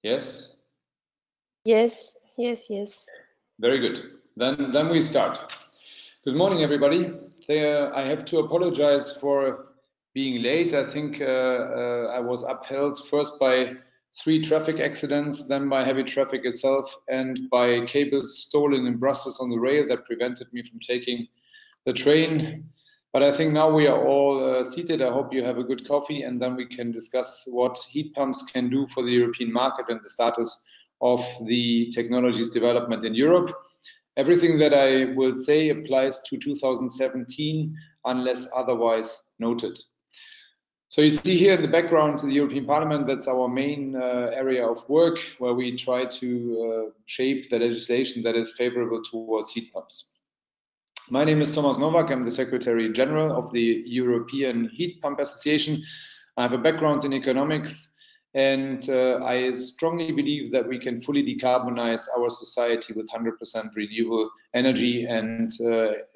Yes? Yes, yes, yes. Very good. Then we start. Good morning, everybody. I have to apologize for being late. I think I was upheld first by 3 traffic accidents, then by heavy traffic itself, and by cables stolen in Brussels on the rail that prevented me from taking the train. But I think now we are all seated. I hope you have a good coffee, and then we can discuss what heat pumps can do for the European market and the status of the technologies development in Europe. Everything that I will say applies to 2017 unless otherwise noted. So you see here in the background the European Parliament, that's our main area of work where we try to shape the legislation that is favorable towards heat pumps. My name is Thomas Nowak. I'm the Secretary General of the European Heat Pump Association. I have a background in economics, and I strongly believe that we can fully decarbonize our society with 100% renewable energy and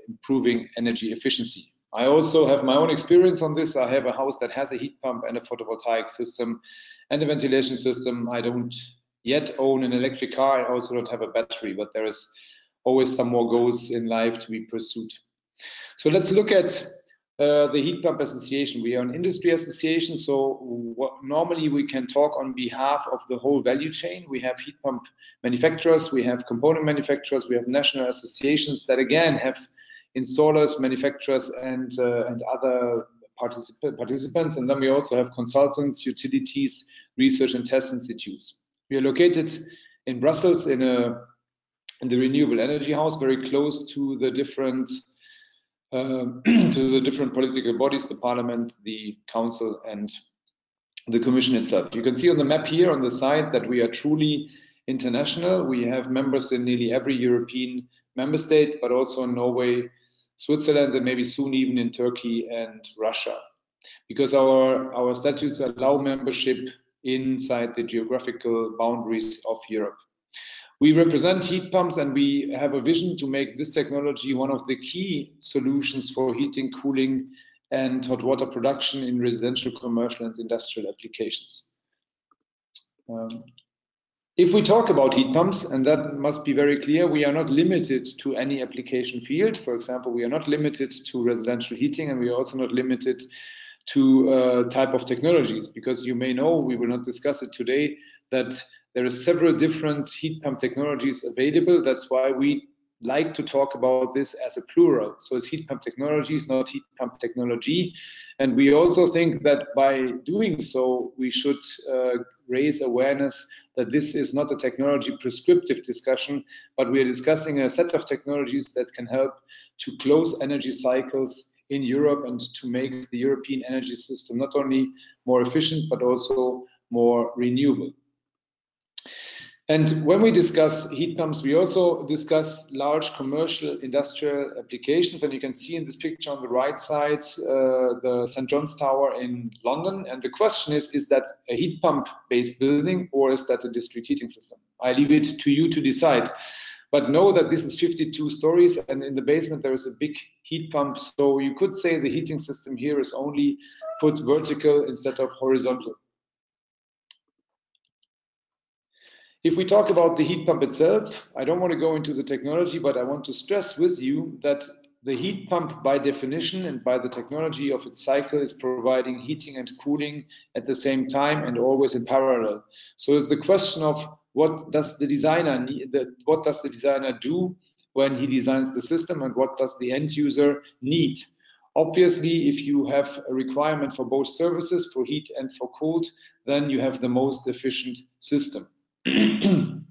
improving energy efficiency. I also have my own experience on this. I have a house that has a heat pump and a photovoltaic system and a ventilation system. I don't yet own an electric car. I also don't have a battery, but there is always some more goals in life to be pursued. So let's look at the Heat Pump Association. We are an industry association, so normally we can talk on behalf of the whole value chain. We have heat pump manufacturers, we have component manufacturers, we have national associations that again have installers, manufacturers, and other participants, and then we also have consultants, utilities, research and test institutes. We are located in Brussels in the Renewable Energy House, very close to the different political bodies, the Parliament, the Council, and the Commission itself. You can see on the map here on the side that we are truly international. We have members in nearly every European member state, but also in Norway, Switzerland, and maybe soon even in Turkey and Russia, because our statutes allow membership inside the geographical boundaries of Europe. We represent heat pumps, and we have a vision to make this technology one of the key solutions for heating, cooling, and hot water production in residential, commercial, and industrial applications. If we talk about heat pumps, and that must be very clear, we are not limited to any application field. For example, we are not limited to residential heating, and we are also not limited to type of technologies, because you may know, we will not discuss it today, that there are several different heat pump technologies available. That's why we like to talk about this as a plural. So it's heat pump technologies, not heat pump technology. And we also think that by doing so, we should raise awareness that this is not a technology prescriptive discussion, but we are discussing a set of technologies that can help to close energy cycles in Europe and to make the European energy system not only more efficient, but also more renewable. And when we discuss heat pumps, we also discuss large commercial industrial applications. And you can see in this picture on the right side, the St. John's Tower in London. And the question is that a heat pump based building, or is that a district heating system? I leave it to you to decide. But know that this is 52 stories, and in the basement there is a big heat pump. So you could say the heating system here is only put vertical instead of horizontal. If we talk about the heat pump itself, I don't want to go into the technology, but I want to stress with you that the heat pump, by definition and by the technology of its cycle, is providing heating and cooling at the same time and always in parallel. So it's the question of what does the designer need, what does the designer do when he designs the system, and what does the end user need? Obviously, if you have a requirement for both services, for heat and for cold, then you have the most efficient system. The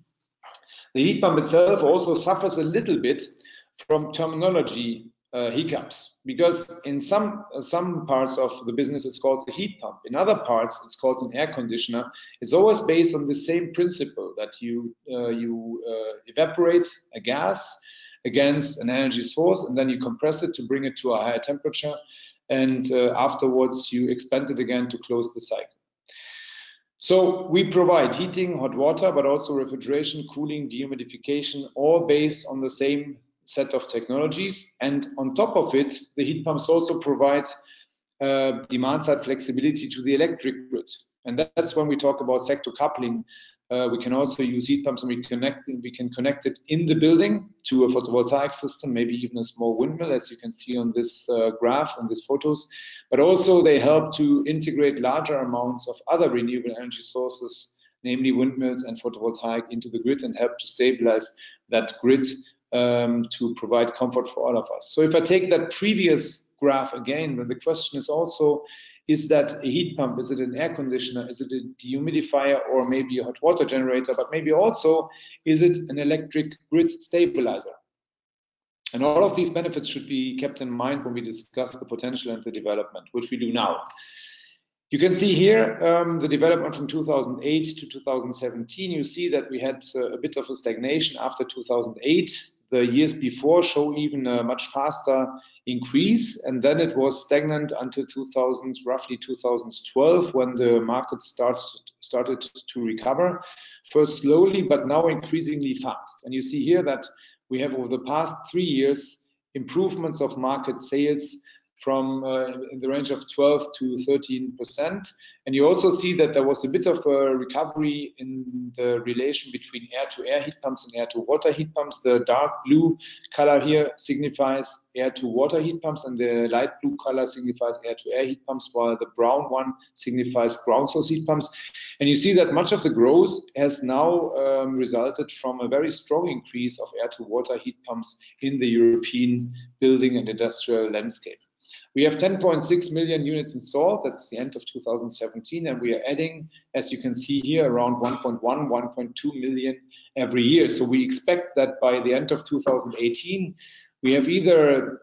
heat pump itself also suffers a little bit from terminology hiccups, because in some parts of the business it's called a heat pump. In other parts it's called an air conditioner. It's always based on the same principle, that you evaporate a gas against an energy source, and then you compress it to bring it to a higher temperature, and afterwards you expand it again to close the cycle. So we provide heating, hot water, but also refrigeration, cooling, dehumidification, all based on the same set of technologies. And on top of it, the heat pumps also provide demand side flexibility to the electric grid. And that's when we talk about sector coupling We can also use heat pumps, and we can connect it in the building to a photovoltaic system, maybe even a small windmill, as you can see on this graph and these photos. But also they help to integrate larger amounts of other renewable energy sources, namely windmills and photovoltaic, into the grid and help to stabilize that grid to provide comfort for all of us. So if I take that previous graph again, then the question is also, is that a heat pump? Is it an air conditioner? Is it a dehumidifier, or maybe a hot water generator? But maybe also, is it an electric grid stabilizer? And all of these benefits should be kept in mind when we discuss the potential and the development, which we do now. You can see here the development from 2008 to 2017. You see that we had a bit of a stagnation after 2008. The years before show even a much faster increase, and then it was stagnant until roughly 2012, when the market started to recover, first slowly, but now increasingly fast. And you see here that we have, over the past 3 years, improvements of market sales from in the range of 12 to 13%. And you also see that there was a bit of a recovery in the relation between air-to-air heat pumps and air-to-water heat pumps. The dark blue color here signifies air-to-water heat pumps, and the light blue color signifies air-to-air heat pumps, while the brown one signifies ground source heat pumps. And you see that much of the growth has now resulted from a very strong increase of air-to-water heat pumps in the European building and industrial landscape. We have 10.6 million units installed. That's the end of 2017, and we are adding, as you can see here, around 1.1, 1.2 million every year. So we expect that by the end of 2018, we have either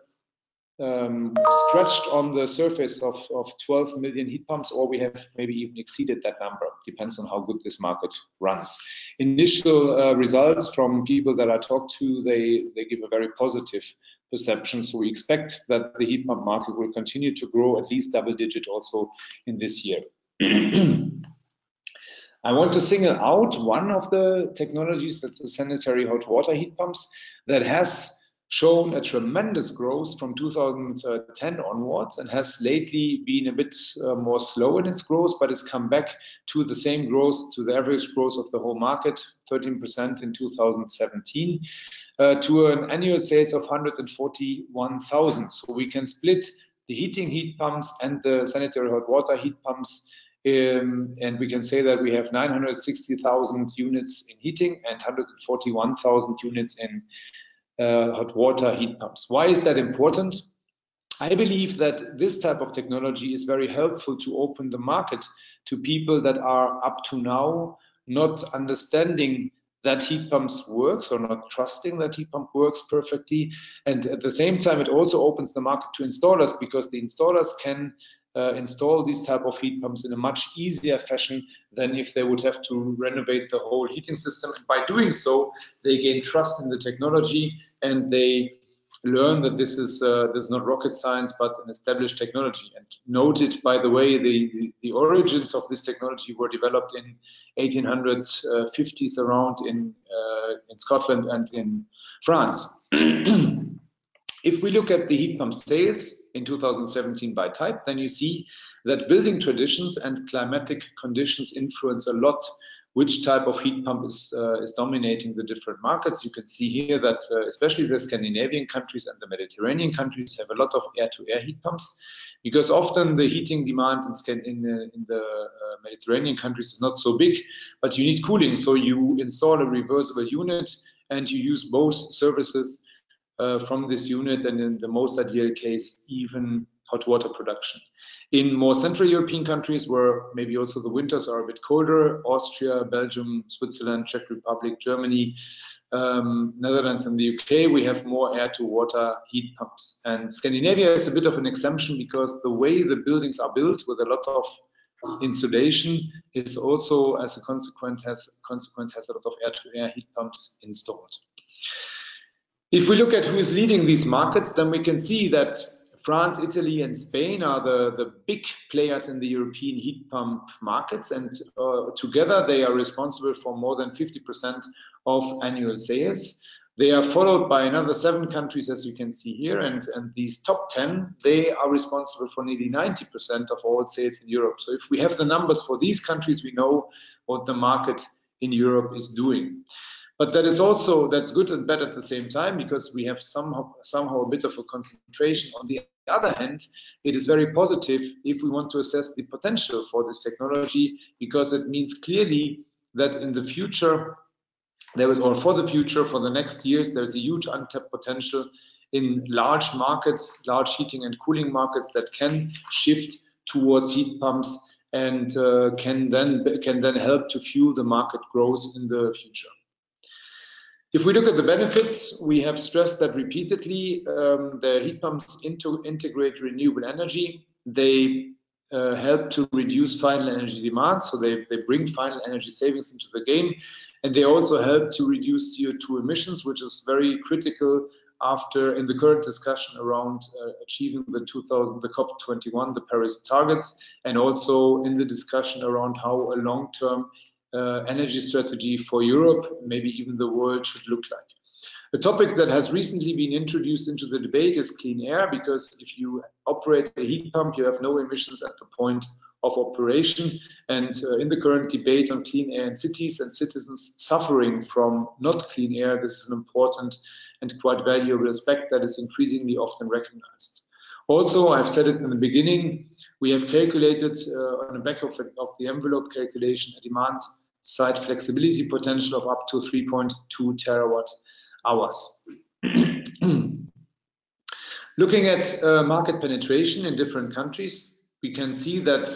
scratched on the surface of 12 million heat pumps, or we have maybe even exceeded that number. Depends on how good this market runs. Initial results from people that I talked to, they give a very positive perception. So we expect that the heat pump market will continue to grow at least double-digit also in this year. I want to single out one of the technologies, that's the sanitary hot water heat pumps, that has shown a tremendous growth from 2010 onwards, and has lately been a bit more slow in its growth, but it's come back to the same growth, to the average growth of the whole market, 13% in 2017, to an annual sales of 141,000. So we can split the heating heat pumps and the sanitary hot water heat pumps, and we can say that we have 960,000 units in heating and 141,000 units in hot water heat pumps. Why is that important? I believe that this type of technology is very helpful to open the market to people that are up to now not understanding that heat pumps works, or not trusting that heat pump works perfectly. And at the same time, it also opens the market to installers, because the installers can install these type of heat pumps in a much easier fashion than if they would have to renovate the whole heating system. And by doing so, they gain trust in the technology, and they learn that this is not rocket science, but an established technology. And noted, by the way, the origins of this technology were developed in 1850s around in Scotland and in France. If we look at the heat pump sales in 2017 by type, then you see that building traditions and climatic conditions influence a lot which type of heat pump is dominating the different markets. You can see here that especially the Scandinavian countries and the Mediterranean countries have a lot of air-to-air heat pumps, because often the heating demand in the Mediterranean countries is not so big, but you need cooling. So you install a reversible unit and you use both services from this unit, and in the most ideal case, even hot water production. In more Central European countries, where maybe also the winters are a bit colder, Austria, Belgium, Switzerland, Czech Republic, Germany, Netherlands and the UK, we have more air-to-water heat pumps. And Scandinavia is a bit of an exemption, because the way the buildings are built with a lot of insulation is also, as a consequence, has a lot of air-to-air heat pumps installed. If we look at who is leading these markets, then we can see that France, Italy, and Spain are the big players in the European heat pump markets, and together they are responsible for more than 50% of annual sales. They are followed by another 7 countries, as you can see here, and these top 10, they are responsible for nearly 90% of all sales in Europe. So if we have the numbers for these countries, we know what the market in Europe is doing. But that's good and bad at the same time, because we have somehow a bit of a concentration. On the other hand, it is very positive if we want to assess the potential for this technology, because it means clearly that in the future, for the next years, there's a huge untapped potential in large markets, large heating and cooling markets that can shift towards heat pumps and can then help to fuel the market growth in the future. If we look at the benefits, we have stressed that repeatedly. The heat pumps integrate renewable energy. They help to reduce final energy demand, so they bring final energy savings into the game, and they also help to reduce CO2 emissions, which is very critical in the current discussion around achieving the COP21, the Paris targets, and also in the discussion around how a long-term energy strategy for Europe, maybe even the world, should look like. A topic that has recently been introduced into the debate is clean air, because if you operate a heat pump, you have no emissions at the point of operation. And in the current debate on clean air in cities and citizens suffering from not clean air, this is an important and quite valuable aspect that is increasingly often recognized. Also, I've said it in the beginning, we have calculated on the back of the envelope calculation a demand side flexibility potential of up to 3.2 terawatt hours. Looking at market penetration in different countries, we can see that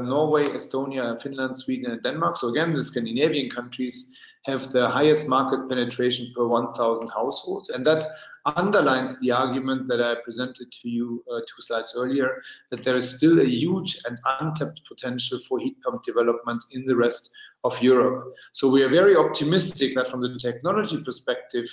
Norway, Estonia, Finland, Sweden, and Denmark, so again, the Scandinavian countries, have the highest market penetration per 1,000 households. And that underlines the argument that I presented to you 2 slides earlier, that there is still a huge and untapped potential for heat pump development in the rest of Europe. So we are very optimistic that from the technology perspective,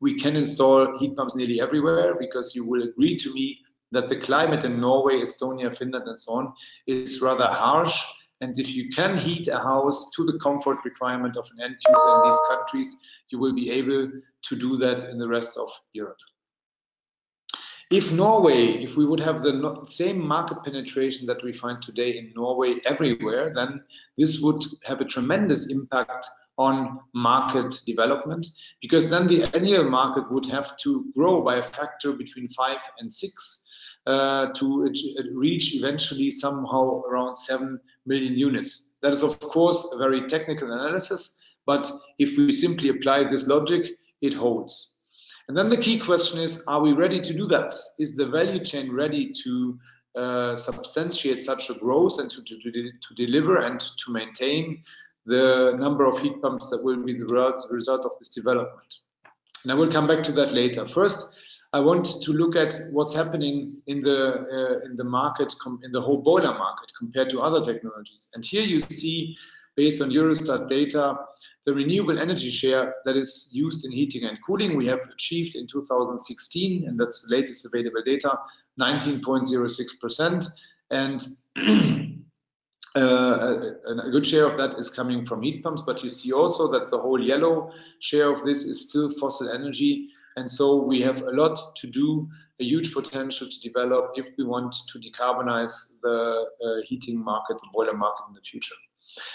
we can install heat pumps nearly everywhere, because you will agree to me that the climate in Norway, Estonia, Finland, and so on is rather harsh. And if you can heat a house to the comfort requirement of an end user in these countries, you will be able to do that in the rest of Europe. If we would have the same market penetration that we find today in Norway everywhere, then this would have a tremendous impact on market development, because then the annual market would have to grow by a factor between 5 and 6 to reach eventually somehow around 7 million units. That is, of course, a very technical analysis, but if we simply apply this logic, it holds. And then the key question is, are we ready to do that? Is the value chain ready to substantiate such a growth and to deliver and to maintain the number of heat pumps that will be the result of this development? And I will come back to that later. First, I want to look at what's happening in the market, in the whole boiler market compared to other technologies. And here you see, based on Eurostat data, the renewable energy share that is used in heating and cooling. We have achieved in 2016, and that's the latest available data, 19.06%. And a good share of that is coming from heat pumps, but you see also that the whole yellow share of this is still fossil energy. And so we have a lot to do, a huge potential to develop if we want to decarbonize the heating market, the boiler market in the future.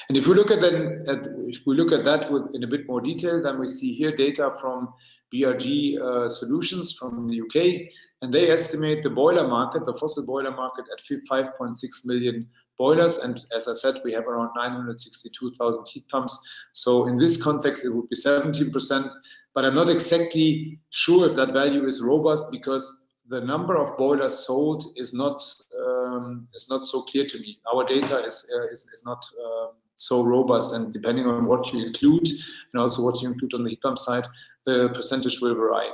And if we look at that in a bit more detail, then we see here data from BRG Solutions from the UK, and they estimate the boiler market, the fossil boiler market, at 5.6 million boilers. And as I said, we have around 962,000 heat pumps. So in this context, it would be 17%. But I'm not exactly sure if that value is robust, because the number of boilers sold is not so clear to me. Our data is not so robust, and depending on what you include and also what you include on the heat pump side, the percentage will vary.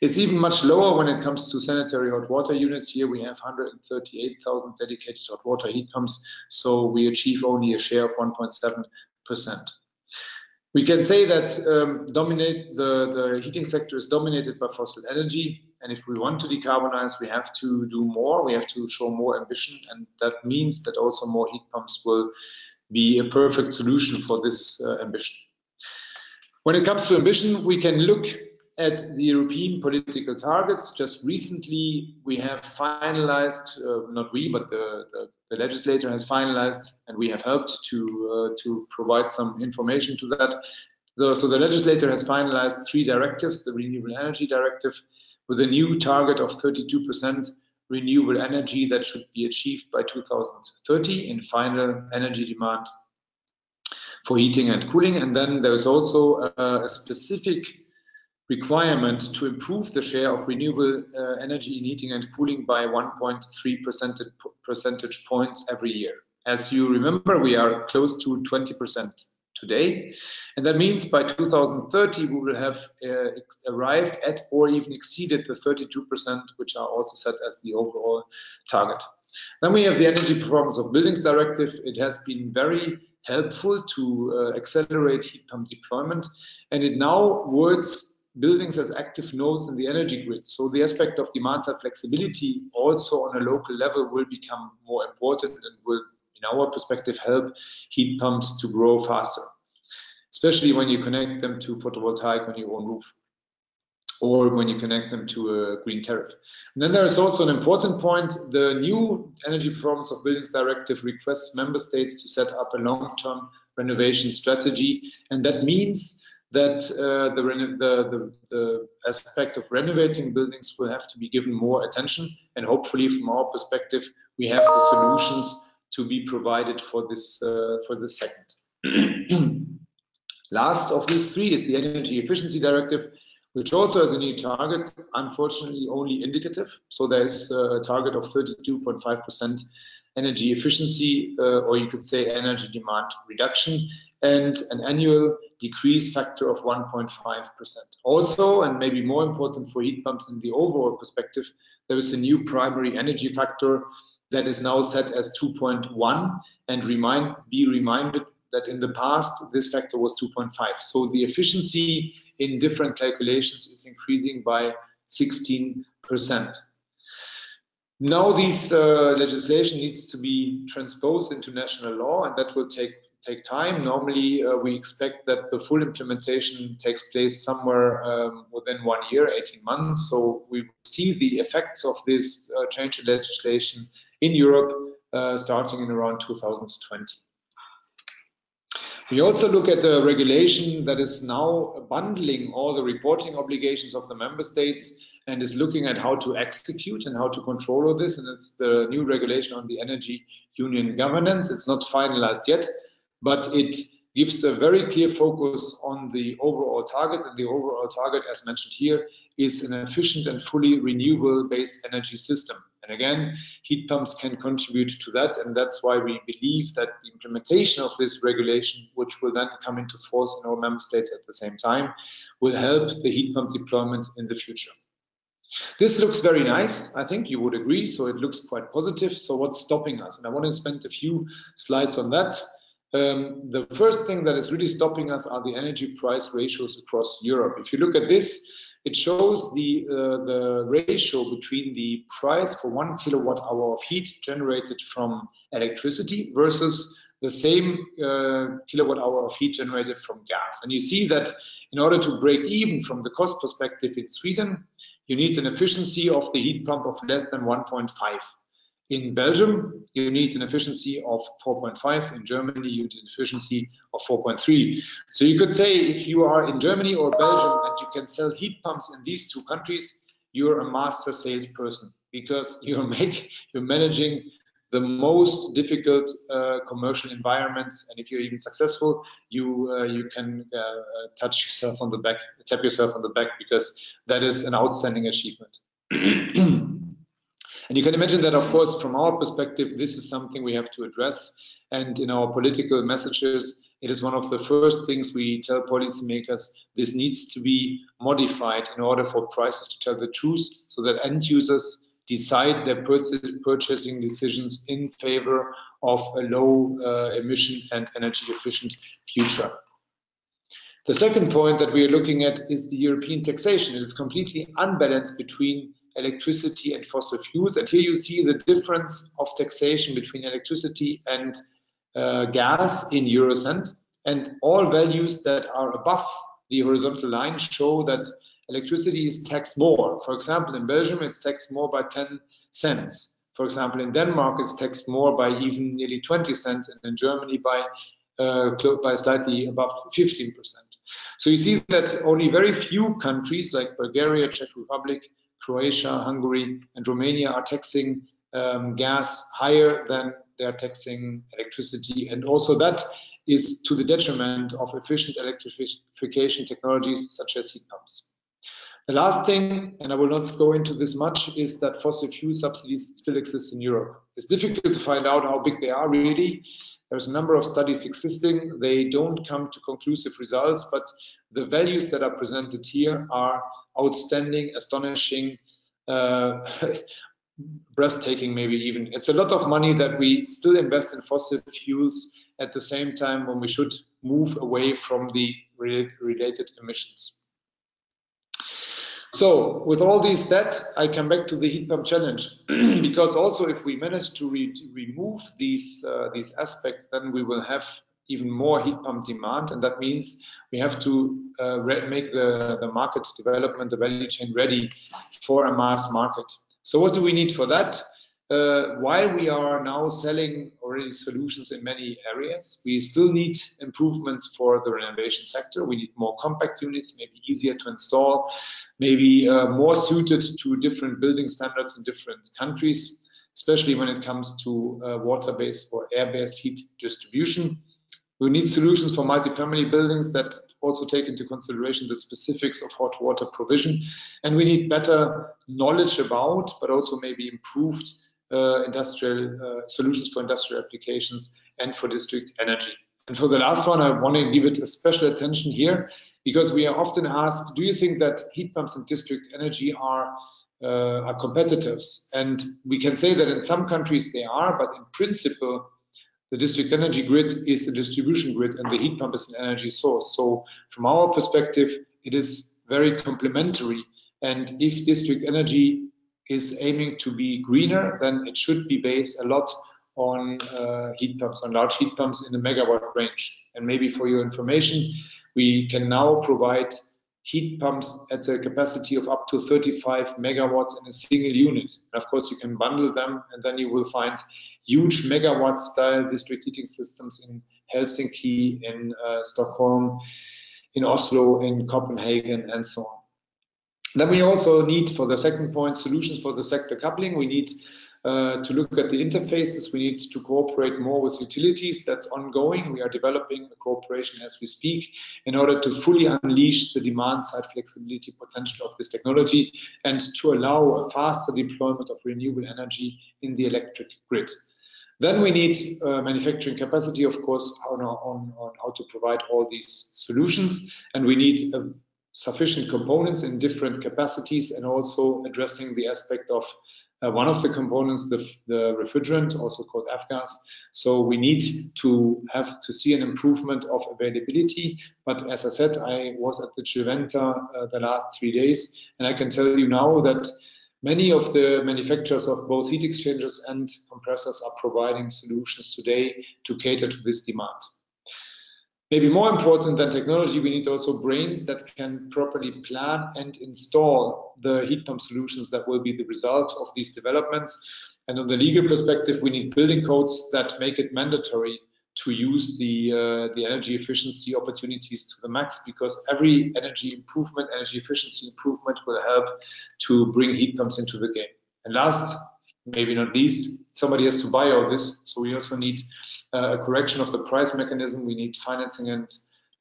It's even much lower when it comes to sanitary hot water units. Here we have 138,000 dedicated hot water heat pumps, so we achieve only a share of 1.7%. We can say that the heating sector is dominated by fossil energy, and if we want to decarbonize, we have to do more. We have to show more ambition, and that means that also more heat pumps will be a perfect solution for this ambition. When it comes to ambition, we can look at the European political targets. Just recently, we have finalized, not we, but the legislator has finalized, and we have helped to provide some information to that. So the legislator has finalized 3 directives, the Renewable Energy Directive, with a new target of 32% renewable energy that should be achieved by 2030 in final energy demand for heating and cooling. And then there's also a specific requirement to improve the share of renewable energy in heating and cooling by 1.3 percentage points every year. As you remember, we are close to 20% today, and that means by 2030 we will have arrived at or even exceeded the 32%, which are also set as the overall target. Then we have the Energy Performance of Buildings Directive. It has been very helpful to accelerate heat pump deployment, and it now words buildings as active nodes in the energy grid. So the aspect of demand-side flexibility also on a local level will become more important and will, in our perspective, help heat pumps to grow faster, especially when you connect them to photovoltaic on your own roof, or when you connect them to a green tariff. And then there is also an important point. The new Energy Performance of Buildings Directive requests member states to set up a long-term renovation strategy, and that means that the aspect of renovating buildings will have to be given more attention, and hopefully from our perspective we have the solutions to be provided for this segment. Last of these 3 is the Energy Efficiency Directive, which also has a new target, unfortunately only indicative. So there is a target of 32.5% energy efficiency, or you could say energy demand reduction, and an annual decrease factor of 1.5%. Also, and maybe more important for heat pumps in the overall perspective, there is a new primary energy factor that is now set as 2.1, and be reminded that in the past this factor was 2.5. So the efficiency in different calculations is increasing by 16%. Now this legislation needs to be transposed into national law, and that will take time. Normally we expect that the full implementation takes place somewhere within 1 year, 18 months. So we will see the effects of this change in legislation in Europe starting in around 2020. We also look at a regulation that is now bundling all the reporting obligations of the member states and is looking at how to execute and how to control all this. And it's the new regulation on the Energy Union governance. It's not finalized yet, but it gives a very clear focus on the overall target. And the overall target, as mentioned here, is an efficient and fully renewable-based energy system. And again, heat pumps can contribute to that, and that's why we believe that the implementation of this regulation, which will then come into force in all member states at the same time, will help the heat pump deployment in the future. This looks very nice, I think you would agree, so it looks quite positive. So what's stopping us? And I want to spend a few slides on that. The first thing that is really stopping us are the energy price ratios across Europe. If you look at this, it shows the ratio between the price for 1 kilowatt hour of heat generated from electricity versus the same kilowatt hour of heat generated from gas. And you see that in order to break even from the cost perspective in Sweden, you need an efficiency of the heat pump of less than 1.5. In Belgium, you need an efficiency of 4.5. In Germany, you need an efficiency of 4.3. So you could say if you are in Germany or Belgium and you can sell heat pumps in these 2 countries, you're a master salesperson, because you're managing the most difficult commercial environments. And if you're even successful, you can tap yourself on the back, because that is an outstanding achievement. And you can imagine that, of course, from our perspective, this is something we have to address. And in our political messages, it is one of the first things we tell policymakers. This needs to be modified in order for prices to tell the truth, so that end users decide their purchasing decisions in favor of a low emission and energy efficient future. The second point that we are looking at is the European taxation. It is completely unbalanced between electricity and fossil fuels. And here you see the difference of taxation between electricity and gas in Eurocent. And all values that are above the horizontal line show that electricity is taxed more. For example, in Belgium, it's taxed more by 10 cents. For example, in Denmark, it's taxed more by even nearly 20 cents, and in Germany by slightly above 15%. So you see that only very few countries like Bulgaria, Czech Republic, Croatia, Hungary, and Romania are taxing gas higher than they are taxing electricity, and also that is to the detriment of efficient electrification technologies such as heat pumps. The last thing, and I will not go into this much, is that fossil fuel subsidies still exist in Europe. It's difficult to find out how big they are really. There's a number of studies existing. They don't come to conclusive results, but the values that are presented here are outstanding, astonishing, breathtaking maybe even. It's a lot of money that we still invest in fossil fuels at the same time when we should move away from the related emissions. So with all these that, I come back to the heat pump challenge, because also if we manage to remove these aspects, then we will have even more heat pump demand, and that means we have to make the market development, the value chain ready for a mass market. So what do we need for that? While we are now selling already solutions in many areas, we still need improvements for the renovation sector. We need more compact units, maybe easier to install, maybe more suited to different building standards in different countries, especially when it comes to water-based or air-based heat distribution. We need solutions for multifamily buildings that also take into consideration the specifics of hot water provision. And we need better knowledge about, but also maybe improved industrial solutions for industrial applications and for district energy. And for the last one, I want to give it a special attention here, because we are often asked, do you think that heat pumps and district energy are competitors? And we can say that in some countries they are, but in principle, the district energy grid is a distribution grid and the heat pump is an energy source. So from our perspective, it is very complementary. And if district energy is aiming to be greener, then it should be based a lot on heat pumps, on large heat pumps in the megawatt range. And maybe for your information, we can now provide heat pumps at a capacity of up to 35 megawatts in a single unit. And of course, you can bundle them, and then you will find huge megawatt-style district heating systems in Helsinki, in Stockholm, in Oslo, in Copenhagen, and so on. Then we also need, for the second point, solutions for the sector coupling. We need to look at the interfaces. We need to cooperate more with utilities. That's ongoing. We are developing a cooperation as we speak in order to fully unleash the demand side flexibility potential of this technology and to allow a faster deployment of renewable energy in the electric grid. Then we need manufacturing capacity, of course, on how to provide all these solutions. And we need sufficient components in different capacities, and also addressing the aspect of one of the components, the refrigerant, also called F-gas. So we need to see an improvement of availability. But as I said, I was at the Chillventa the last 3 days, and I can tell you now that many of the manufacturers of both heat exchangers and compressors are providing solutions today to cater to this demand. Maybe more important than technology, we need also brains that can properly plan and install the heat pump solutions that will be the result of these developments. And on the legal perspective, we need building codes that make it mandatory to use the energy efficiency opportunities to the max, because every energy improvement, energy efficiency improvement will help to bring heat pumps into the game. And last, maybe not least, somebody has to buy all this. So we also need a correction of the price mechanism. We need financing and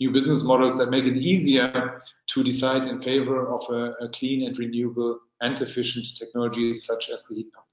new business models that make it easier to decide in favor of a clean and renewable and efficient technology such as the heat pump.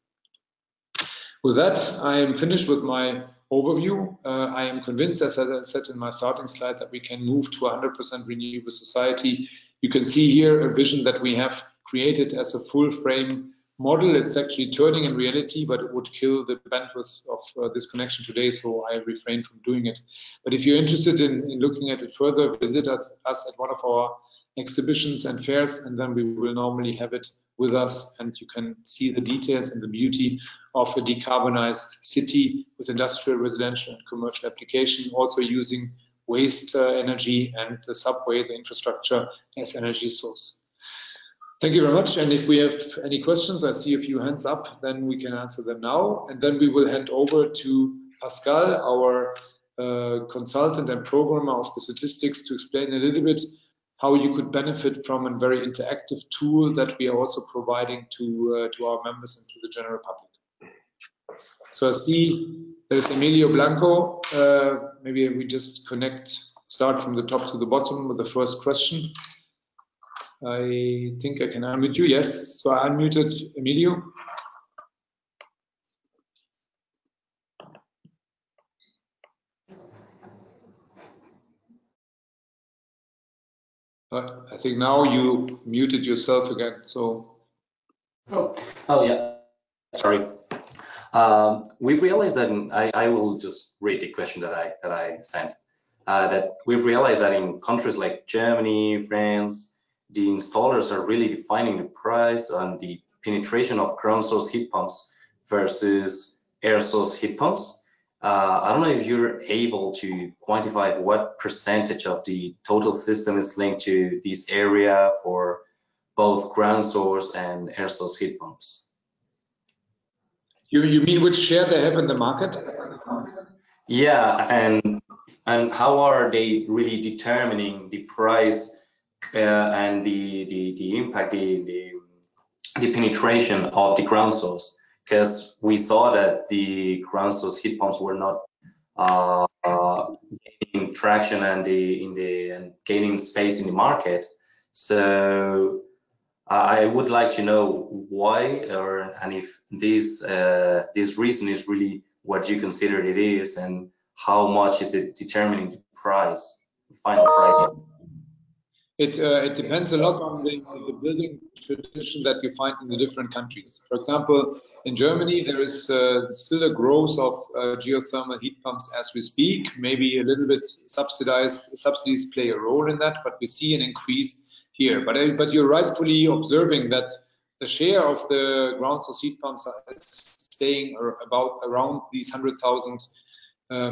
With that, I am finished with my overview. I am convinced, as I said in my starting slide, that we can move to a 100% renewable society. You can see here a vision that we have created as a full frame model. It's actually turning in reality, but it would kill the bandwidth of this connection today, so I refrain from doing it. But if you're interested in looking at it further, visit us at one of our exhibitions and fairs, and then we will normally have it with us, and you can see the details and the beauty of a decarbonized city with industrial, residential, and commercial application, also using waste energy and the subway, the infrastructure, as energy source. Thank you very much. And if we have any questions, I see a few hands up, then we can answer them now. And then we will hand over to Pascal, our consultant and programmer of the statistics, to explain a little bit how you could benefit from a very interactive tool that we are also providing to our members and to the general public. So I see there's Emilio Blanco. Maybe we just start from the top to the bottom with the first question. I think I can unmute you. Yes, so I unmuted Emilio. I think now you muted yourself again. So. Oh yeah. Sorry. We've realized that I will just read the question that I sent. That we've realized that in countries like Germany, France, the installers are really defining the price and the penetration of ground source heat pumps versus air source heat pumps. I don't know if you're able to quantify what percentage of the total system is linked to this area for both ground source and air source heat pumps. You mean which share they have in the market? Yeah, and how are they really determining the price and the impact, the penetration of the ground source? Because we saw that the ground source heat pumps were not gaining traction and gaining space in the market. So I would like to know why, and if this reason is really what you consider it is, and how much is it determining the price, the final price? It depends a lot on the building tradition that you find in the different countries. For example, in Germany, there is still a growth of geothermal heat pumps as we speak. Maybe a little bit subsidies play a role in that, but we see an increase here. But you're rightfully observing that the share of the ground source heat pumps is staying around these 100,000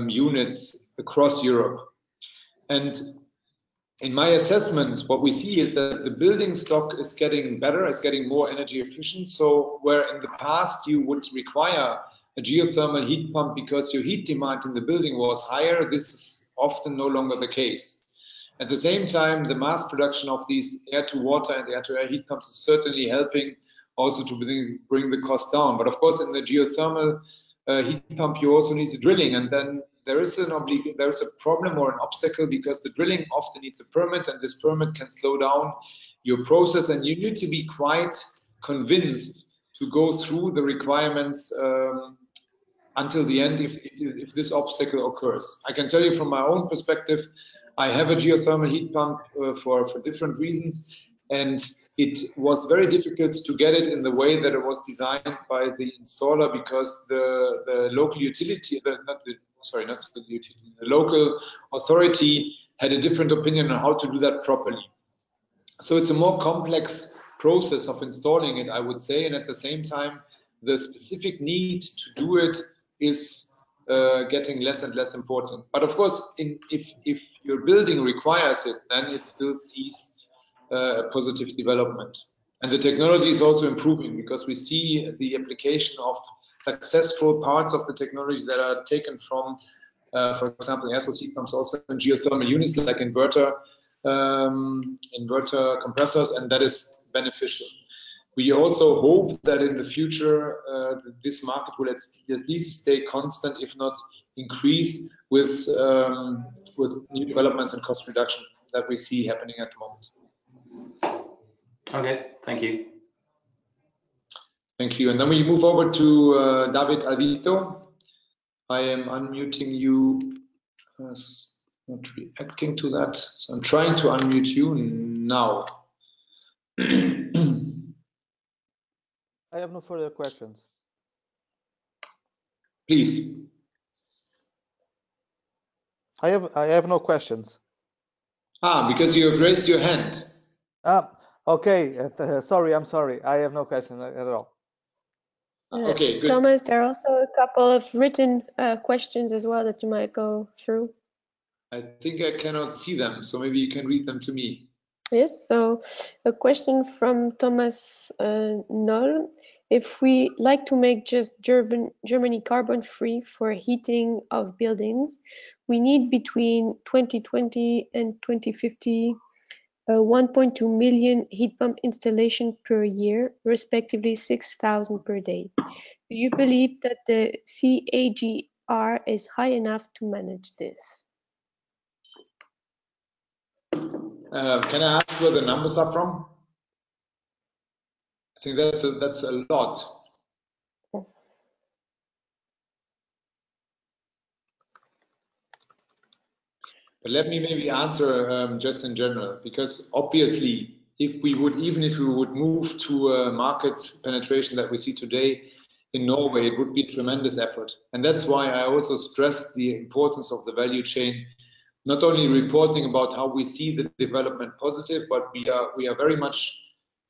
units across Europe. And in my assessment, what we see is that the building stock is getting better, is getting more energy efficient. So where in the past you would require a geothermal heat pump because your heat demand in the building was higher, this is often no longer the case. At the same time, the mass production of these air-to-water and air-to-air heat pumps is certainly helping also to bring the cost down. But of course, in the geothermal heat pump, you also need the drilling, and then there is a problem or an obstacle because the drilling often needs a permit, and this permit can slow down your process, and you need to be quite convinced to go through the requirements until the end if this obstacle occurs. I can tell you from my own perspective, I have a geothermal heat pump for different reasons, and it was very difficult to get it in the way that it was designed by the installer because the local utility, the local authority had a different opinion on how to do that properly. So it's a more complex process of installing it, I would say, and at the same time, the specific need to do it is getting less and less important. But of course, if your building requires it, then it still sees a positive development. And the technology is also improving because we see the application of successful parts of the technology that are taken from, for example, air source heat pumps, also in geothermal units like inverter compressors, and that is beneficial. We also hope that in the future this market will at least stay constant, if not increase, with new developments and cost reduction that we see happening at the moment. Okay, thank you. Thank you. And then we move over to David Alvito. I am unmuting you as not reacting to that. So I'm trying to unmute you now. I have no further questions. Please. I have no questions. Because you have raised your hand. Okay. Sorry, I'm sorry. I have no question at all. Okay, good. Thomas, there are also a couple of written questions as well that you might go through. I think I cannot see them, so maybe you can read them to me. Yes, so a question from Thomas Noll. If we like to make just Germany carbon free for heating of buildings, we need between 2020 and 2050 1.2 million heat pump installation per year, respectively 6,000 per day. Do you believe that the CAGR is high enough to manage this? Can I ask where the numbers are from? I think that's a lot. But let me maybe answer just in general, because obviously, even if we would move to a market penetration that we see today in Norway, it would be a tremendous effort. And that's why I also stress the importance of the value chain, not only reporting about how we see the development positive, but we are very much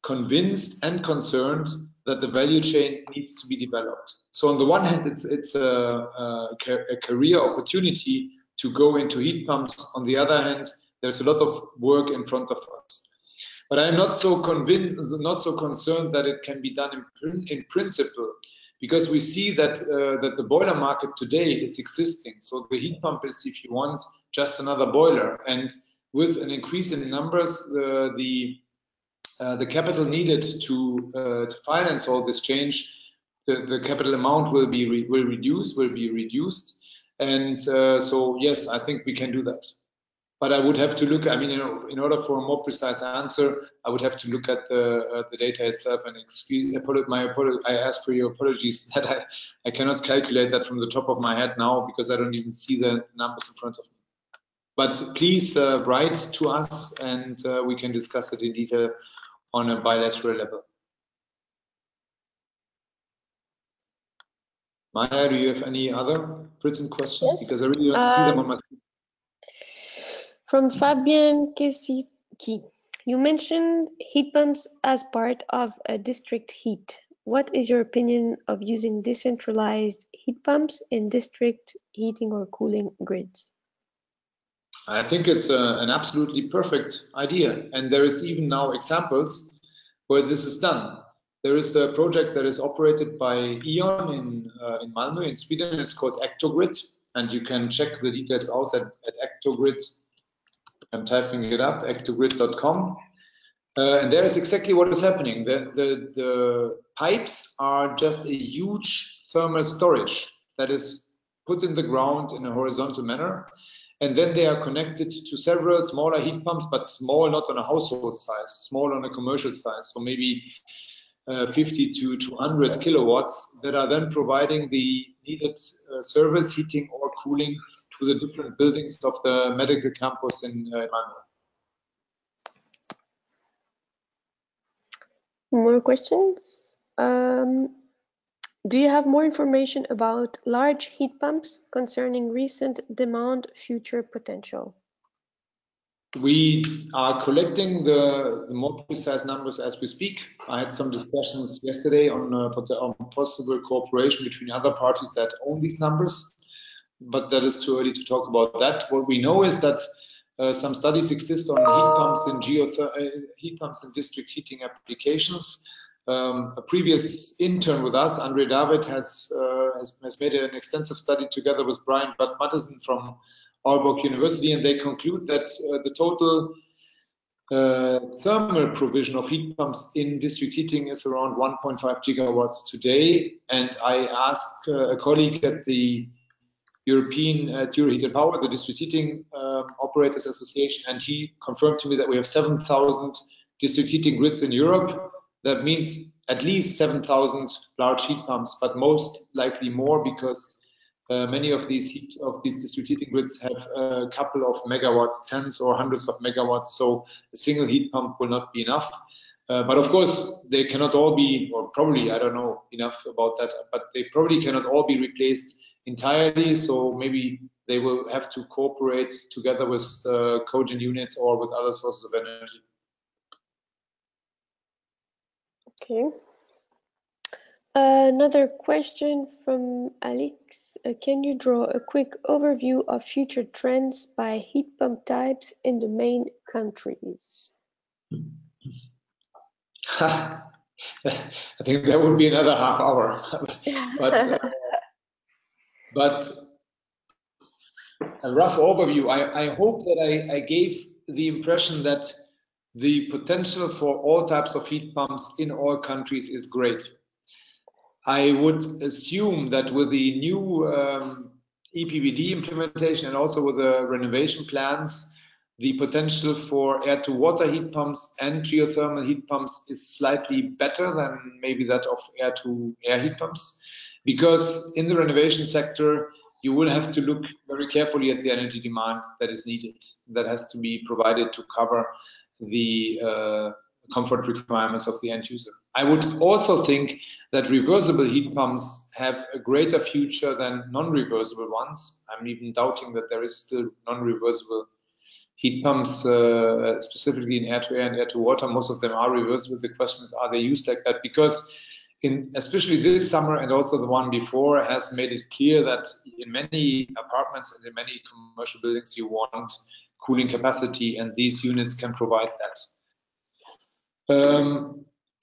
convinced and concerned that the value chain needs to be developed. So on the one hand, it's a career opportunity to go into heat pumps. On the other hand, there's a lot of work in front of us. But I'm not so convinced, not so concerned that it can be done in principle, because we see that that the boiler market today is existing. So the heat pump is, if you want, just another boiler. And with an increase in numbers, the capital needed to finance all this change, the capital amount will be reduced. And so, yes, I think we can do that. But I would have to look, I mean, in order for a more precise answer, I would have to look at the data itself, and I ask for your apologies that I cannot calculate that from the top of my head now, because I don't even see the numbers in front of me. But please write to us, and we can discuss it in detail on a bilateral level. Maya, do you have any other written questions? Yes. Because I really don't see them on my screen. From Fabian Kesiki, you mentioned heat pumps as part of a district heat. What is your opinion of using decentralized heat pumps in district heating or cooling grids? I think it's an absolutely perfect idea, and there is even now examples where this is done. There is the project that is operated by E.ON in Malmö in Sweden. It's called Ectogrid, and you can check the details out at Ectogrid. I'm typing it up, ectogrid.com. And there is exactly what is happening. The pipes are just a huge thermal storage that is put in the ground in a horizontal manner. And then they are connected to several smaller heat pumps, but small, not on a household size, small on a commercial size. So maybe 50 to 200 kilowatts that are then providing the needed service, heating or cooling to the different buildings of the medical campus in Malmö. More questions? Do you have more information about large heat pumps concerning recent demand future potential? We are collecting the more precise numbers as we speak. I had some discussions yesterday on possible cooperation between other parties that own these numbers, but that is too early to talk about that. What we know is that some studies exist on heat pumps in district heating applications. A previous intern with us, Andre David, has made an extensive study together with Brian Mattison from Aalborg University, and they conclude that the total thermal provision of heat pumps in district heating is around 1.5 gigawatts today. And I asked a colleague at the European Heat and Power, the District Heating Operators Association, and he confirmed to me that we have 7,000 district heating grids in Europe. That means at least 7,000 large heat pumps, but most likely more, because many of these district heating grids have a couple of megawatts, tens or hundreds of megawatts, so a single heat pump will not be enough. But of course, they cannot all be, or probably, I don't know enough about that, but they probably cannot all be replaced entirely, so maybe they will have to cooperate together with cogen units or with other sources of energy. Okay. Another question from Alex. Can you draw a quick overview of future trends by heat pump types in the main countries? I think that would be another half hour. But a rough overview. I hope that I gave the impression that the potential for all types of heat pumps in all countries is great. I would assume that with the new EPBD implementation and also with the renovation plans, the potential for air-to-water heat pumps and geothermal heat pumps is slightly better than maybe that of air-to-air heat pumps, because in the renovation sector, you will have to look very carefully at the energy demand that is needed, that has to be provided to cover the comfort requirements of the end user. I would also think that reversible heat pumps have a greater future than non-reversible ones. I'm even doubting that there is still non-reversible heat pumps, specifically in air-to-air and air-to-water. Most of them are reversible. The question is, are they used like that? Because especially this summer and also the one before has made it clear that in many apartments and in many commercial buildings, you want cooling capacity, and these units can provide that.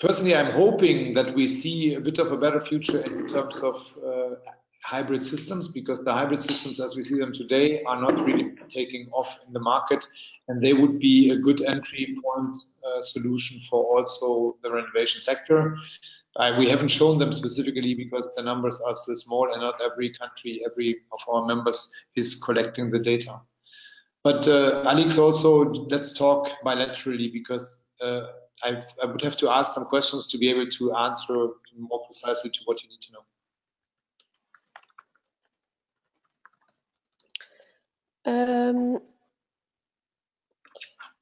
Personally, I'm hoping that we see a bit of a better future in terms of hybrid systems, because the hybrid systems as we see them today are not really taking off in the market, and they would be a good entry point solution for also the renovation sector. We haven't shown them specifically because the numbers are still small and not every country, every of our members is collecting the data. But Alex, also let's talk bilaterally, because I would have to ask some questions to be able to answer more precisely to what you need to know.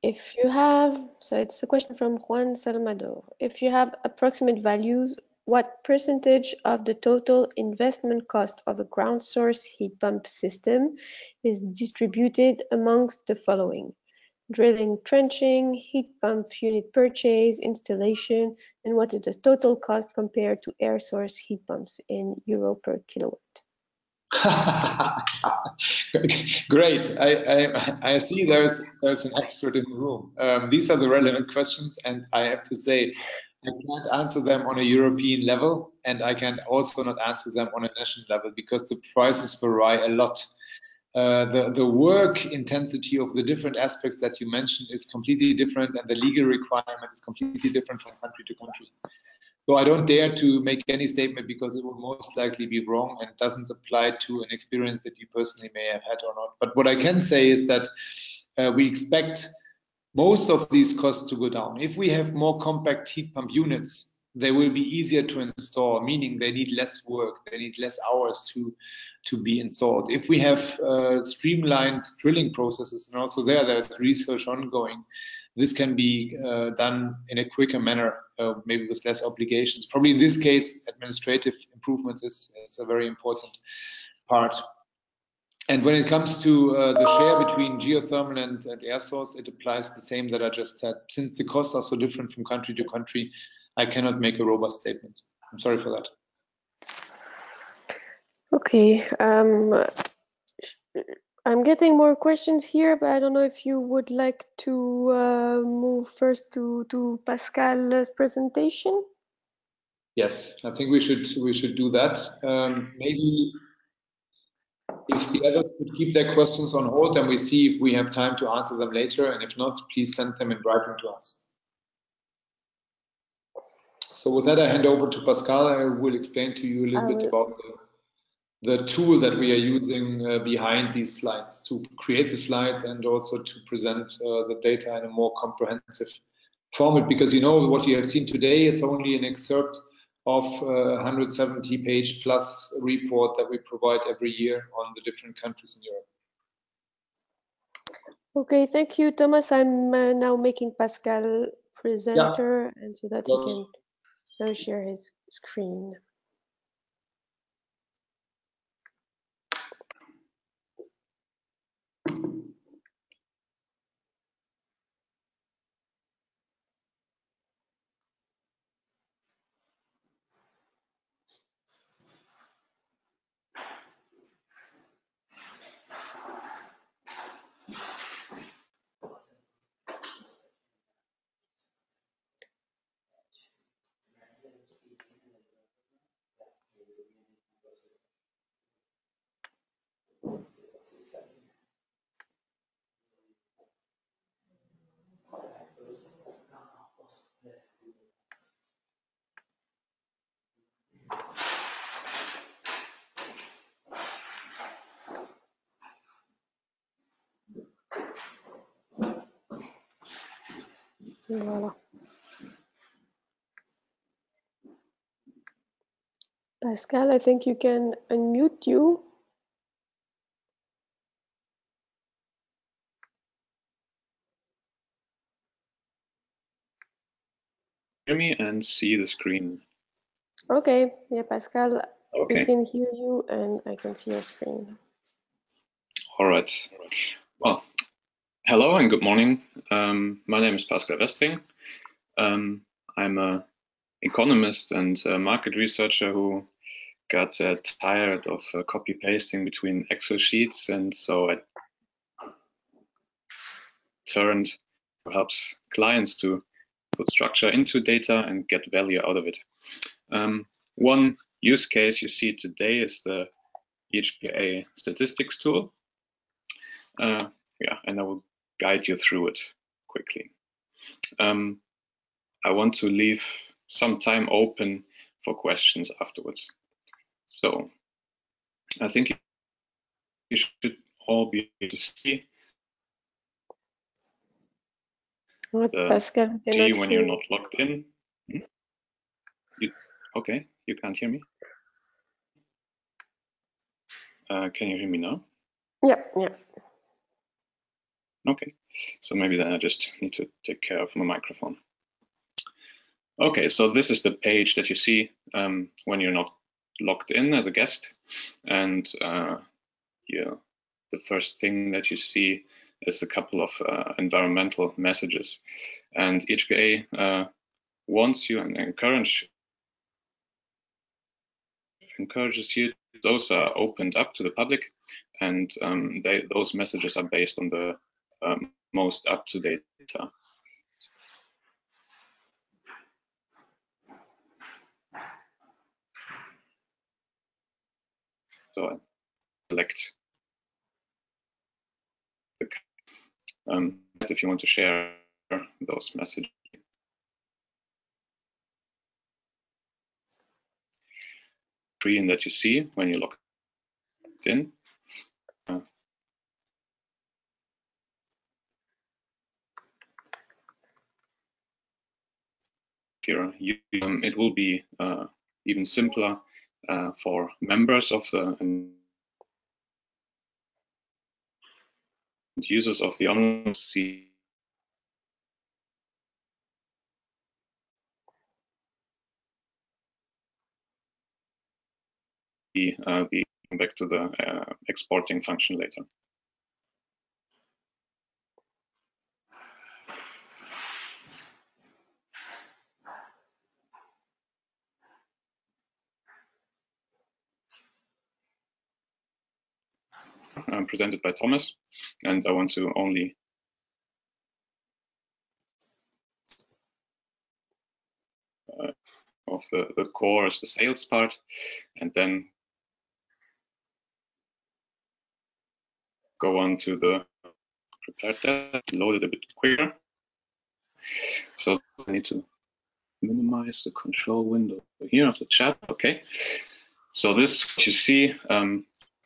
If you have, so it's a question from Juan Salmador. If you have approximate values, what percentage of the total investment cost of a ground source heat pump system is distributed amongst the following: drilling, trenching, heat pump unit purchase, installation, and what is the total cost compared to air source heat pumps in euro per kilowatt? Great. I see there's an expert in the room. These are the relevant questions, and I have to say I can't answer them on a European level, and I can also not answer them on a national level because the prices vary a lot. The work intensity of the different aspects that you mentioned is completely different, and the legal requirement is completely different from country to country. So I don't dare to make any statement because it will most likely be wrong and doesn't apply to an experience that you personally may have had or not. But what I can say is that we expect most of these costs to go down. If we have more compact heat pump units, they will be easier to install, meaning they need less work, they need less hours to be installed. If we have streamlined drilling processes, and also there's research ongoing, this can be done in a quicker manner, maybe with less obligations. Probably in this case, administrative improvements is a very important part. And when it comes to the share between geothermal and air source, it applies the same that I just said. Since the costs are so different from country to country, I cannot make a robust statement. I'm sorry for that. Okay. I'm getting more questions here, but I don't know if you would like to move first to Pascal's presentation. Yes, I think we should do that. Maybe if the others could keep their questions on hold, and we see if we have time to answer them later, and if not, please send them in writing to us. So with that, I hand over to Pascal. I will explain to you a little bit about the tool that we are using behind these slides to create the slides and also to present the data in a more comprehensive format, because you know what you have seen today is only an excerpt of 170-page plus report that we provide every year on the different countries in Europe. Okay, thank you, Thomas. I'm now making Pascal presenter, and so that he can now share his screen. Voilà. Pascal, I think you can unmute you. Hear me and see the screen. Okay, yeah, Pascal, we Okay, can hear you and I can see your screen. all right. Well, hello and good morning. My name is Pascal Westring. I'm an economist and a market researcher who got tired of copy pasting between Excel sheets, and so I turned to helps clients to put structure into data and get value out of it. One use case you see today is the EHPA statistics tool. Yeah, and I will guide you through it quickly. I want to leave some time open for questions afterwards. So I think you should all be able to see Pascal, we cannot when hear you're you. not logged in. Okay, you can't hear me? Can you hear me now? Yeah, yeah. Okay, so maybe then I just need to take care of my microphone. Okay, so this is the page that you see when you're not logged in as a guest. And yeah, the first thing that you see is a couple of environmental messages. And EHPA wants you and encourages you. Those are opened up to the public, and those messages are based on the most up-to-date data. So I select the if you want to share those messages. Screen that you see when you log in. Here, it will be even simpler for members of the users of the online see the back to the exporting function later. Presented by Thomas, and I want to only of the core is the sales part, and then go on to the prepared data, load it a bit quicker. So I need to minimize the control window here of the chat. Okay, so this you see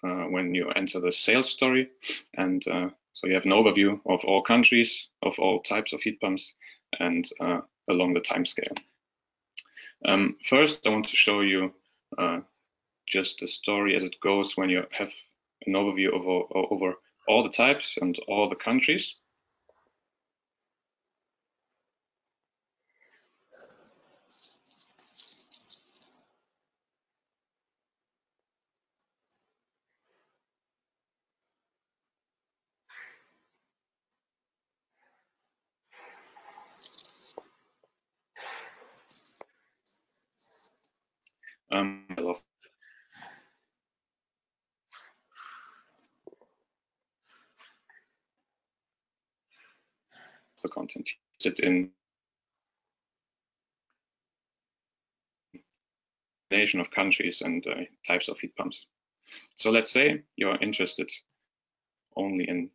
when you enter the sales story, and so you have an overview of all countries, of all types of heat pumps, and along the time scale. First, I want to show you just the story as it goes when you have an overview over all the types and all the countries. I lost the content. It in nation of countries and types of heat pumps. So let's say you're interested only in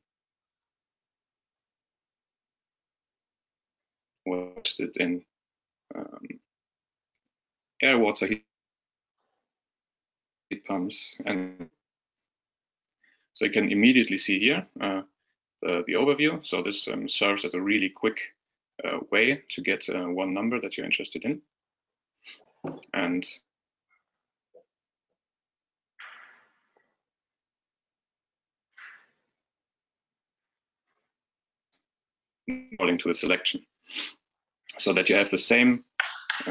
air water heat pumps, and so you can immediately see here the overview. So this serves as a really quick way to get one number that you're interested in. And according to the selection, so that you have the same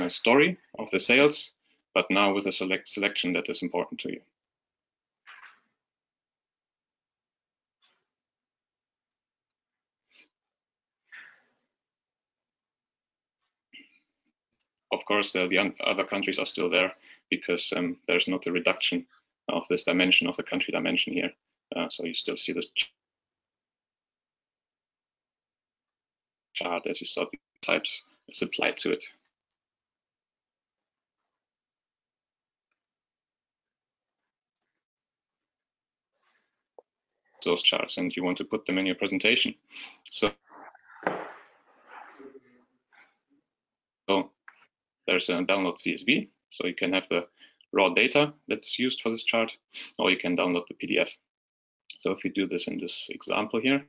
story of the sales, but now with a selection that is important to you. Of course, the other countries are still there because there's not a reduction of this dimension of the country dimension here. So you still see the chart as you saw the types is applied to it. Those charts, and you want to put them in your presentation. So there's a download CSV, so you can have the raw data that's used for this chart, or you can download the PDF. So if you do this in this example here,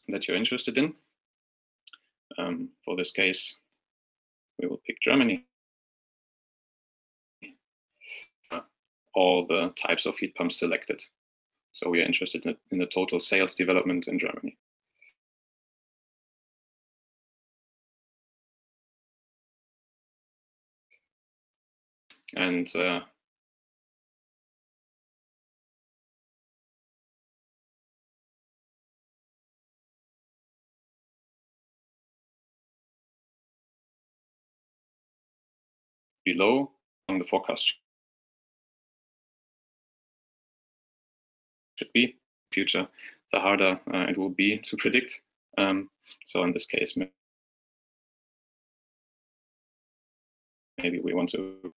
that you're interested in. For this case, we will pick Germany. All the types of heat pumps selected. So we are interested in the total sales development in Germany. And below on the forecast should be future, the harder it will be to predict. So in this case, maybe we want to,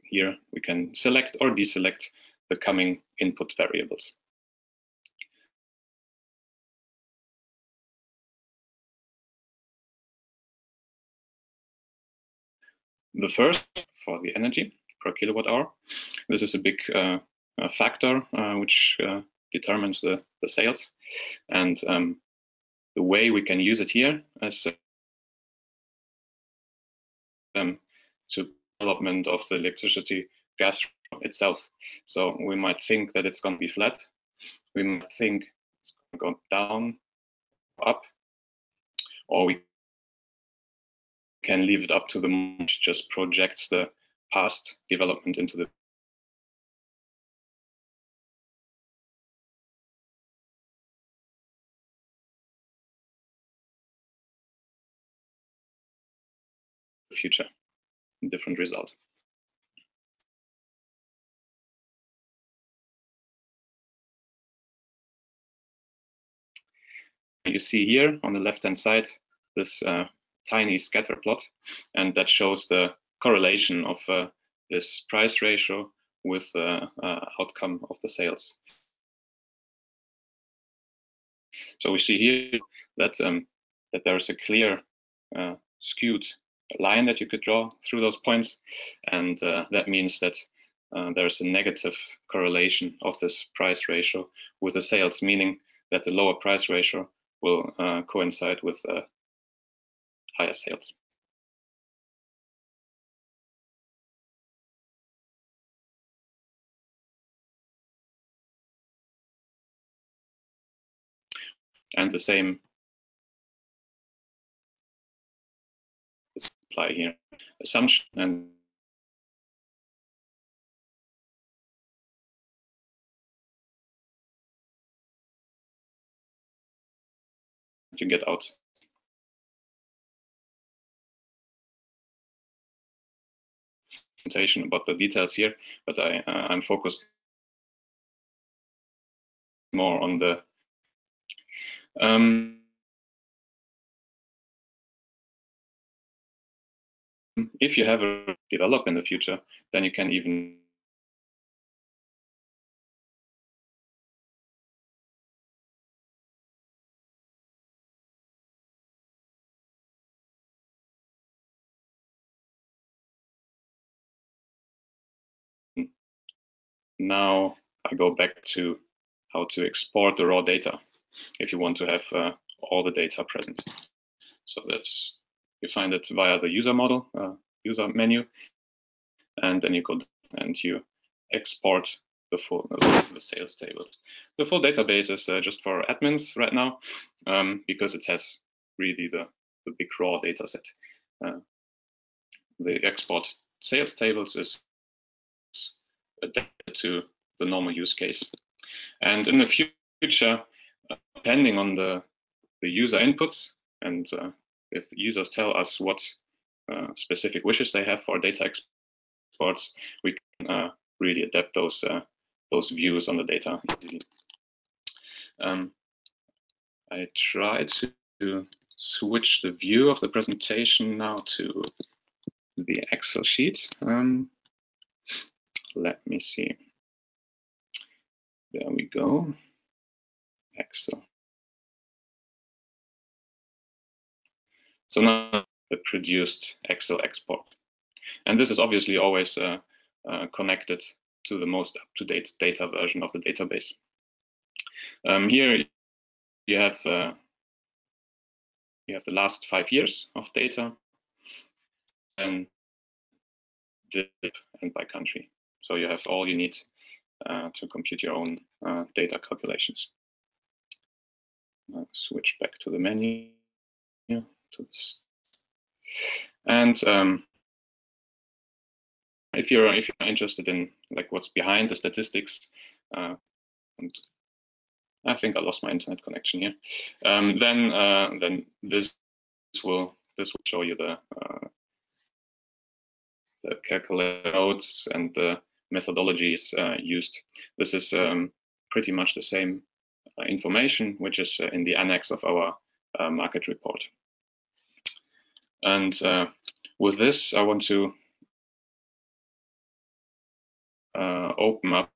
here we can select or deselect the coming input variables. The first, for the energy per kilowatt hour, this is a big factor which determines the sales. And the way we can use it here is to development of the electricity gas itself. So we might think that it's going to be flat. We might think it's going to go down, up, or we can leave it up to the model, which just projects the past development into the future. Different result. You see here on the left-hand side this tiny scatter plot, and that shows the correlation of this price ratio with the outcome of the sales. So we see here that that there is a clear skewed line that you could draw through those points, and that means that there's a negative correlation of this price ratio with the sales, meaning that the lower price ratio will coincide with higher sales. and the same apply here. Assumption and you get out. About the details here, but I'm focused more on the if you have a develop in the future, then you can even now I go back to how to export the raw data if you want to have all the data present. So that's, you find it via the user model, user menu, and then you go and you export the full the sales tables. The full database is just for admins right now, because it has really the big raw data set. The export sales tables is adapted to the normal use case. And in the future, depending on the user inputs, and if the users tell us what specific wishes they have for data exports, we can really adapt those views on the data easily. I try to switch the view of the presentation now to the Excel sheet. Let me see. There we go. Excel. So now the produced Excel export. And this is obviously always connected to the most up-to-date data version of the database. Here you have the last 5 years of data, and DIP and by country. So you have all you need to compute your own data calculations. I'll switch back to the menu. To this. And if you're interested in like what's behind the statistics, and I think I lost my internet connection here. Then this will show you the calculation nodes and the methodologies used. This is pretty much the same information which is in the annex of our market report. And with this, I want to open up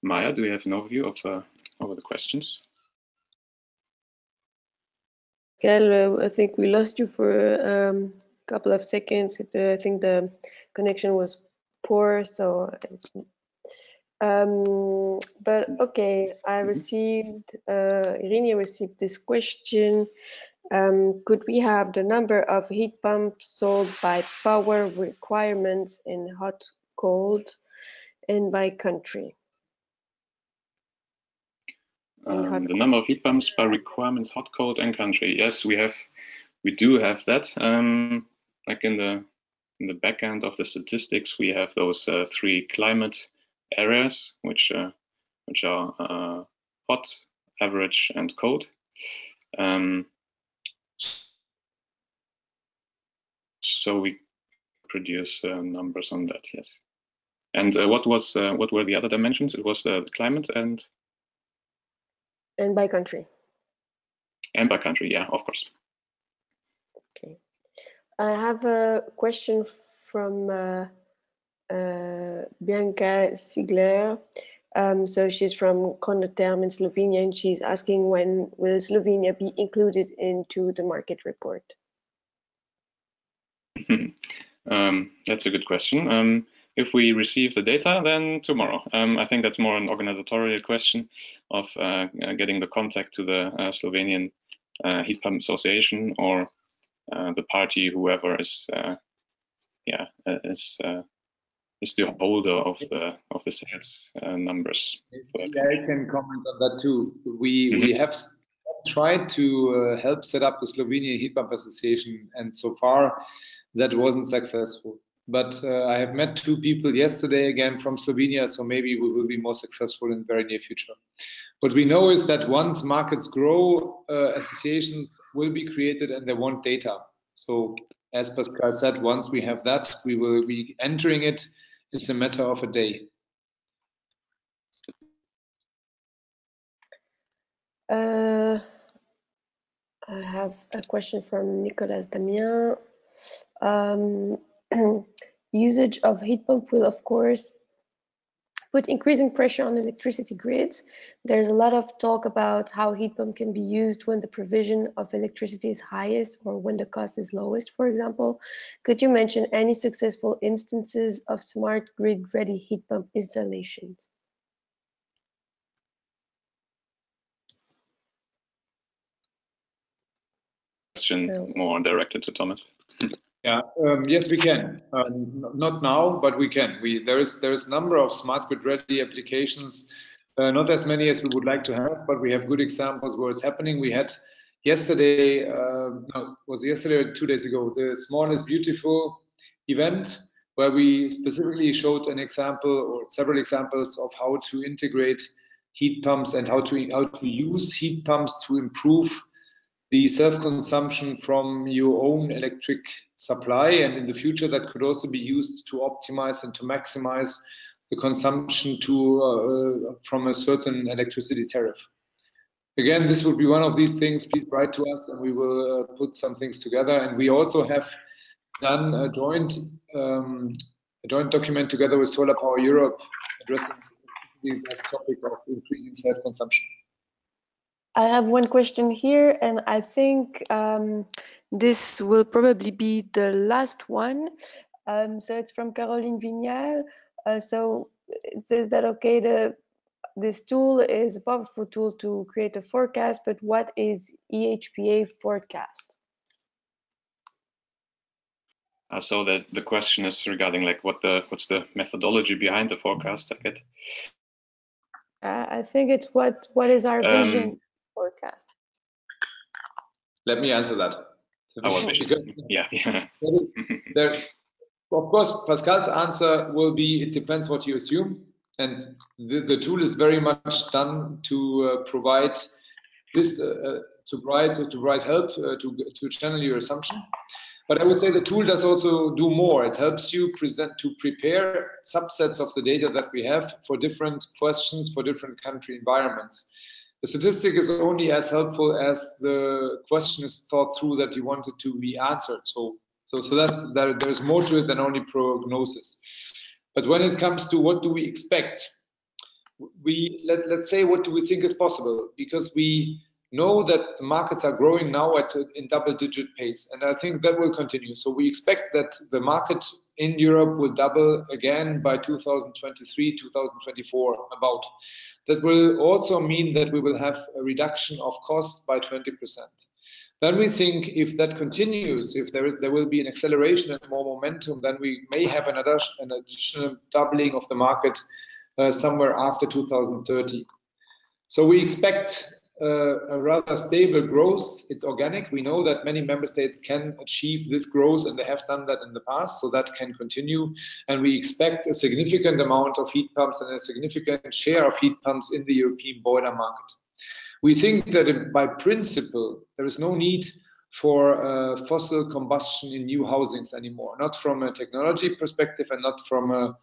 Maya. Do we have an overview of over the questions? Kel, I think we lost you for a couple of seconds. I think the connection was poor, so. But okay, I received, Irene received this question. Could we have the number of heat pumps sold by power requirements in hot, cold, and by country? The number of heat pumps by requirements, hot, cold, and country. Yes, we do have that. Like in the back end of the statistics, we have those 3 climate areas, which are hot, average, and cold. So we produce numbers on that. Yes. And what were the other dimensions? It was the climate and by country. And by country, yeah, of course. Okay. I have a question from Bianca Sigler. So she's from Konoterm in Slovenia, and she's asking when will Slovenia be included into the market report? That's a good question. If we receive the data, then tomorrow. I think that's more an organizational question of getting the contact to the Slovenian Heat Pump Association or the party, whoever is the holder of the sales numbers. Yeah, I can comment on that too. We have tried to help set up the Slovenian Heat Pump Association, and so far that wasn't successful. But I have met 2 people yesterday again from Slovenia, so maybe we will be more successful in the very near future. What we know is that once markets grow, associations will be created and they want data. So as Pascal said, once we have that, we will be entering it. It's a matter of a day. I have a question from Nicolas Damien. Usage of heat pump will, of course, put increasing pressure on electricity grids. There's a lot of talk about how heat pump can be used when the provision of electricity is highest or when the cost is lowest, for example. Could you mention any successful instances of smart grid-ready heat pump installations? Question more directed to Thomas. Yeah, yes, we can. Not now, but we can. There is a number of smart grid ready applications, not as many as we would like to have, but we have good examples where it's happening. We had yesterday, was yesterday or 2 days ago, the Small is Beautiful event, where we specifically showed an example or several examples of how to integrate heat pumps and how to use heat pumps to improve the self-consumption from your own electric supply, and in the future that could also be used to optimize and to maximize the consumption from a certain electricity tariff. Again, this would be one of these things. Please write to us and we will put some things together. And we also have done a joint document together with Solar Power Europe addressing the topic of increasing self-consumption. I have one question here, and I think this will probably be the last one. So it's from Caroline Vignal. So it says that, okay, this tool is a powerful tool to create a forecast, but what is EHPA forecast? So the question is regarding like what's the methodology behind the forecast, I get. I think it's what is our vision forecast. Let me answer that. Our vision. Yeah. Of course, Pascal's answer will be, it depends what you assume. And the tool is very much done to provide this, to provide help to channel your assumption. But I would say the tool does also do more. It helps you prepare subsets of the data that we have for different questions, for different country environments. The statistic is only as helpful as the question is thought through that you want it to be answered. So that there's more to it than only prognosis. But when it comes to what do we expect, let's say what do we think is possible, because we know that the markets are growing now in double-digit pace, and I think that will continue. So we expect that the market in Europe will double again by 2023, 2024 about. That will also mean that we will have a reduction of costs by 20%. Then we think if that continues, if there will be an acceleration and more momentum, then we may have an additional doubling of the market somewhere after 2030. So we expect a rather stable growth. It's organic. We know that many member states can achieve this growth, and they have done that in the past, so that can continue. And we expect a significant amount of heat pumps and a significant share of heat pumps in the European boiler market. We think that by principle, there is no need for fossil combustion in new housings anymore, not from a technology perspective and not from a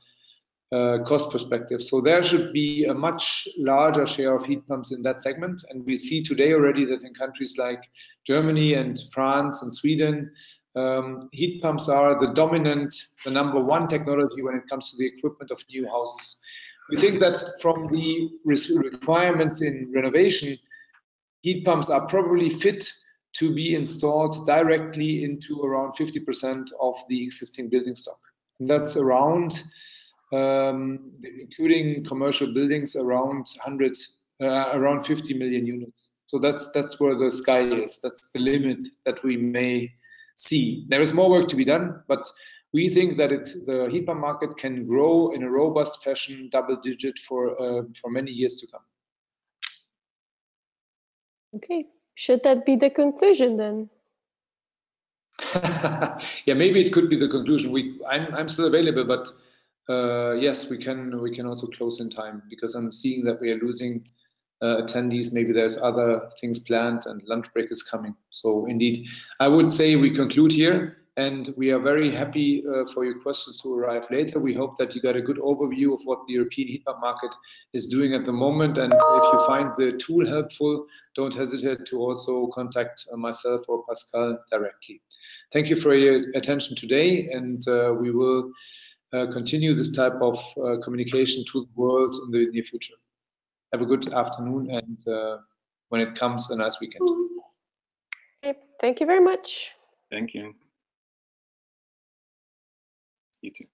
cost perspective. So there should be a much larger share of heat pumps in that segment. And we see today already that in countries like Germany and France and Sweden, heat pumps are the number one technology when it comes to the equipment of new houses. We think that from the requirements in renovation, heat pumps are probably fit to be installed directly into around 50% of the existing building stock. And that's around, including commercial buildings, around 50 million units. So that's where the sky is. That's the limit that we may see. There is more work to be done, but we think that the heat pump market can grow in a robust fashion, double-digit for many years to come. Okay, should that be the conclusion then? Yeah, maybe it could be the conclusion. I'm still available, but yes, we can also close in time, because I'm seeing that we are losing attendees. Maybe there's other things planned and lunch break is coming. So indeed, I would say we conclude here, and we are very happy for your questions to arrive later. We hope that you got a good overview of what the European heat pump market is doing at the moment. And if you find the tool helpful, don't hesitate to also contact myself or Pascal directly. Thank you for your attention today, and we will continue this type of communication to the world in the near future. Have a good afternoon, and when it comes, a nice weekend. Okay, thank you very much. Thank you. You too.